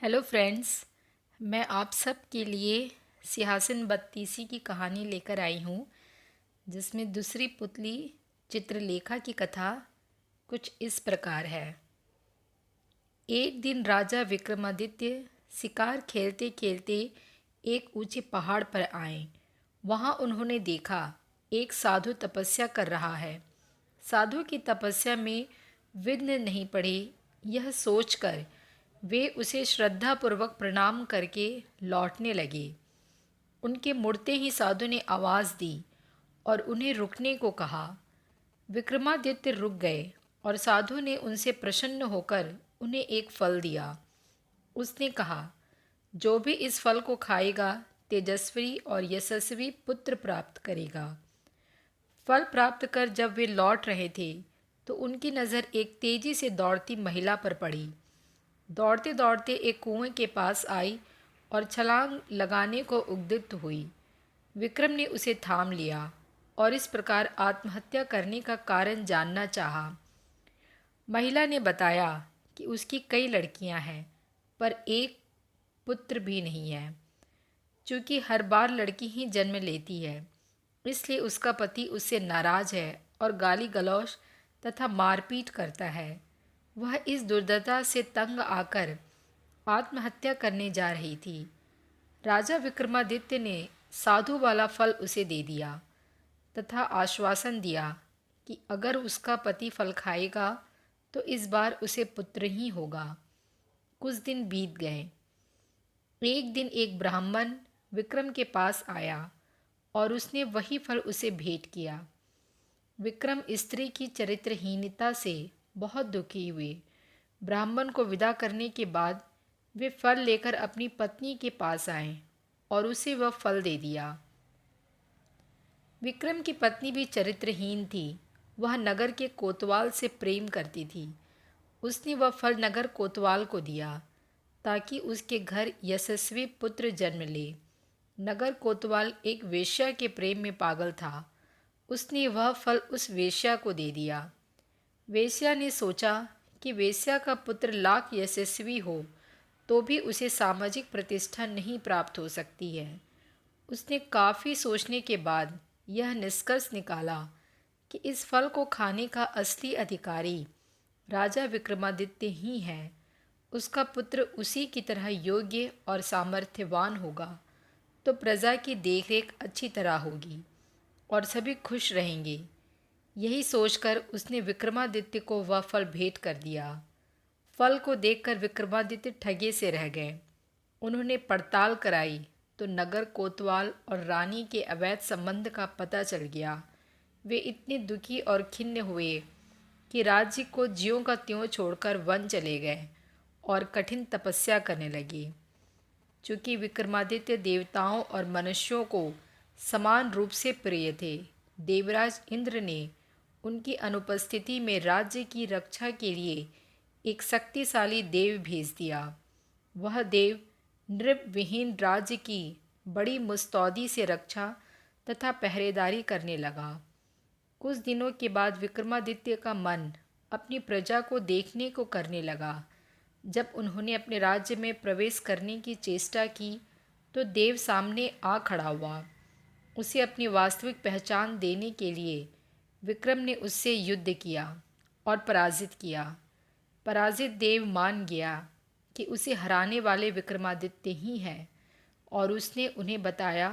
Hello friends. मैं आप सब के लिए सिंहासन बत्तीसी की कहानी लेकर आई हूँ, जिसमें दूसरी पुतली चित्रलेखा की कथा कुछ इस प्रकार है। एक दिन राजा विक्रमादित्य शिकार खेलते खेलते एक ऊंचे पहाड़ पर आए। वहां उन्होंने देखा एक साधु तपस्या कर रहा है। साधु की तपस्या में विघ्न नहीं पड़े, यह सोचकर वे उसे श्रद्धापूर्वक प्रणाम करके लौटने लगे। उनके मुड़ते ही साधु ने आवाज़ दी और उन्हें रुकने को कहा। विक्रमादित्य रुक गए और साधु ने उनसे प्रसन्न होकर उन्हें एक फल दिया। उसने कहा, जो भी इस फल को खाएगा तेजस्वी और यशस्वी पुत्र प्राप्त करेगा। फल प्राप्त कर जब वे लौट रहे थे तो उनकी नज़र एक तेजी से दौड़ती महिला पर पड़ी। दौड़ते दौड़ते एक कुएं के पास आई और छलांग लगाने को उद्युक्त हुई। विक्रम ने उसे थाम लिया और इस प्रकार आत्महत्या करने का कारण जानना चाहा। महिला ने बताया कि उसकी कई लड़कियां हैं, पर एक पुत्र भी नहीं है। चूँकि हर बार लड़की ही जन्म लेती है, इसलिए उसका पति उससे नाराज है और गाली गलौज तथा मारपीट करता है। वह इस दुर्दशा से तंग आकर आत्महत्या करने जा रही थी। राजा विक्रमादित्य ने साधु वाला फल उसे दे दिया तथा आश्वासन दिया कि अगर उसका पति फल खाएगा तो इस बार उसे पुत्र ही होगा। कुछ दिन बीत गए। एक दिन एक ब्राह्मण विक्रम के पास आया और उसने वही फल उसे भेंट किया। विक्रम स्त्री की चरित्रहीनता से बहुत दुखी हुए। ब्राह्मण को विदा करने के बाद वे फल लेकर अपनी पत्नी के पास आए और उसे वह फल दे दिया। विक्रम की पत्नी भी चरित्रहीन थी। वह नगर के कोतवाल से प्रेम करती थी। उसने वह फल नगर कोतवाल को दिया ताकि उसके घर यशस्वी पुत्र जन्म ले। नगर कोतवाल एक वेश्या के प्रेम में पागल था। उसने वह फल उस वेश्या को दे दिया। वेश्या ने सोचा कि वेश्या का पुत्र लाख यशस्वी हो तो भी उसे सामाजिक प्रतिष्ठा नहीं प्राप्त हो सकती है। उसने काफ़ी सोचने के बाद यह निष्कर्ष निकाला कि इस फल को खाने का असली अधिकारी राजा विक्रमादित्य ही है। उसका पुत्र उसी की तरह योग्य और सामर्थ्यवान होगा तो प्रजा की देखरेख अच्छी तरह होगी और सभी खुश रहेंगे। यही सोचकर उसने विक्रमादित्य को वह फल भेंट कर दिया। फल को देखकर विक्रमादित्य ठगे से रह गए। उन्होंने पड़ताल कराई तो नगर कोतवाल और रानी के अवैध संबंध का पता चल गया। वे इतने दुखी और खिन्न हुए कि राज्य को ज्यों का त्यों छोड़कर वन चले गए और कठिन तपस्या करने लगे। चूँकि विक्रमादित्य देवताओं और मनुष्यों को समान रूप से प्रिय थे, देवराज इंद्र ने उनकी अनुपस्थिति में राज्य की रक्षा के लिए एक शक्तिशाली देव भेज दिया। वह देव नृप विहीन राज्य की बड़ी मुस्तैदी से रक्षा तथा पहरेदारी करने लगा। कुछ दिनों के बाद विक्रमादित्य का मन अपनी प्रजा को देखने को करने लगा। जब उन्होंने अपने राज्य में प्रवेश करने की चेष्टा की तो देव सामने आ खड़ा हुआ। उसे अपनी वास्तविक पहचान देने के लिए विक्रम ने उससे युद्ध किया और पराजित किया। पराजित देव मान गया कि उसे हराने वाले विक्रमादित्य ही हैं और उसने उन्हें बताया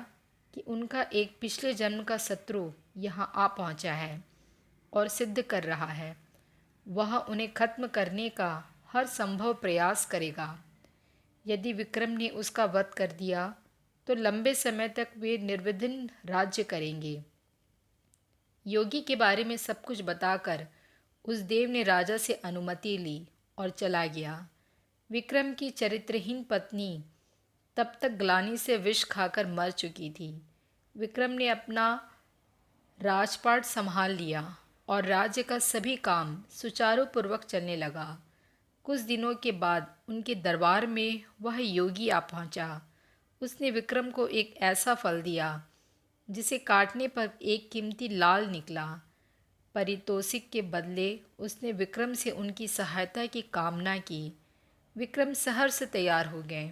कि उनका एक पिछले जन्म का शत्रु यहाँ आ पहुँचा है और सिद्ध कर रहा है। वह उन्हें खत्म करने का हर संभव प्रयास करेगा। यदि विक्रम ने उसका वध कर दिया तो लंबे समय तक वे निर्विघ्न राज्य करेंगे। योगी के बारे में सब कुछ बताकर उस देव ने राजा से अनुमति ली और चला गया। विक्रम की चरित्रहीन पत्नी तब तक ग्लानि से विष खाकर मर चुकी थी। विक्रम ने अपना राजपाट संभाल लिया और राज्य का सभी काम सुचारू पूर्वक चलने लगा। कुछ दिनों के बाद उनके दरबार में वह योगी आ पहुंचा। उसने विक्रम को एक ऐसा फल दिया जिसे काटने पर एक कीमती लाल निकला। पारितोषिक के बदले उसने विक्रम से उनकी सहायता की कामना की। विक्रम सहर्ष तैयार हो गए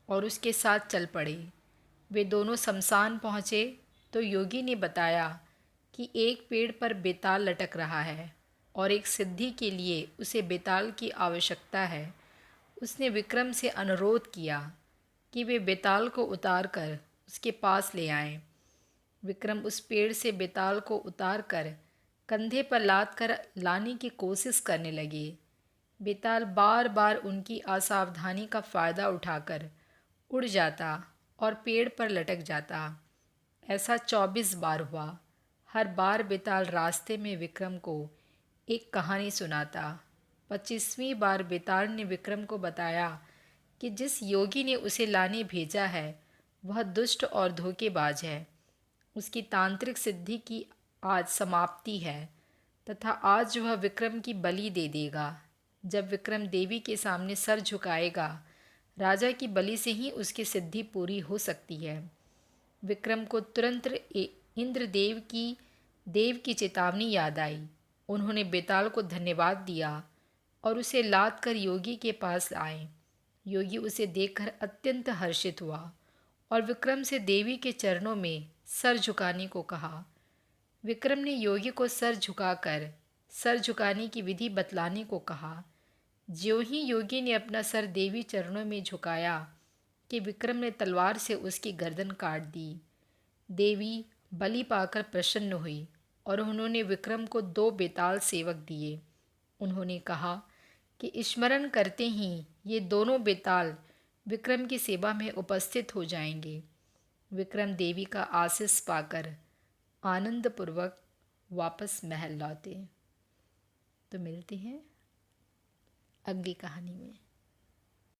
और उसके साथ चल पड़े। वे दोनों शमशान पहुँचे तो योगी ने बताया कि एक पेड़ पर बेताल लटक रहा है और एक सिद्धि के लिए उसे बेताल की आवश्यकता है। उसने विक्रम से अनुरोध किया कि वे बेताल को उतार कर उसके पास ले आएं। विक्रम उस पेड़ से बेताल को उतार कर कंधे पर लाद कर लाने की कोशिश करने लगे। बेताल बार बार उनकी असावधानी का फ़ायदा उठाकर उड़ जाता और पेड़ पर लटक जाता। ऐसा 24 बार हुआ। हर बार बेताल रास्ते में विक्रम को एक कहानी सुनाता। 25वीं बार बेताल ने विक्रम को बताया कि जिस योगी ने उसे लाने भेजा है वह दुष्ट और धोखेबाज है। उसकी तांत्रिक सिद्धि की आज समाप्ति है तथा आज वह विक्रम की बलि दे देगा। जब विक्रम देवी के सामने सर झुकाएगा, राजा की बलि से ही उसकी सिद्धि पूरी हो सकती है। विक्रम को तुरंत इंद्रदेव की चेतावनी याद आई। उन्होंने बेताल को धन्यवाद दिया और उसे लाद कर योगी के पास आए। योगी उसे देखकर अत्यंत हर्षित हुआ और विक्रम से देवी के चरणों में सर झुकाने को कहा। विक्रम ने योगी को सर झुकाने की विधि बतलाने को कहा। ज्यों ही योगी ने अपना सर देवी चरणों में झुकाया कि विक्रम ने तलवार से उसकी गर्दन काट दी। देवी बलि पाकर प्रसन्न हुई और उन्होंने विक्रम को 2 बेताल सेवक दिए। उन्होंने कहा कि स्मरण करते ही ये दोनों बेताल विक्रम की सेवा में उपस्थित हो जाएंगे। विक्रम देवी का आशीष पाकर आनंदपूर्वक वापस महल लौटे। तो मिलते हैं अगली कहानी में।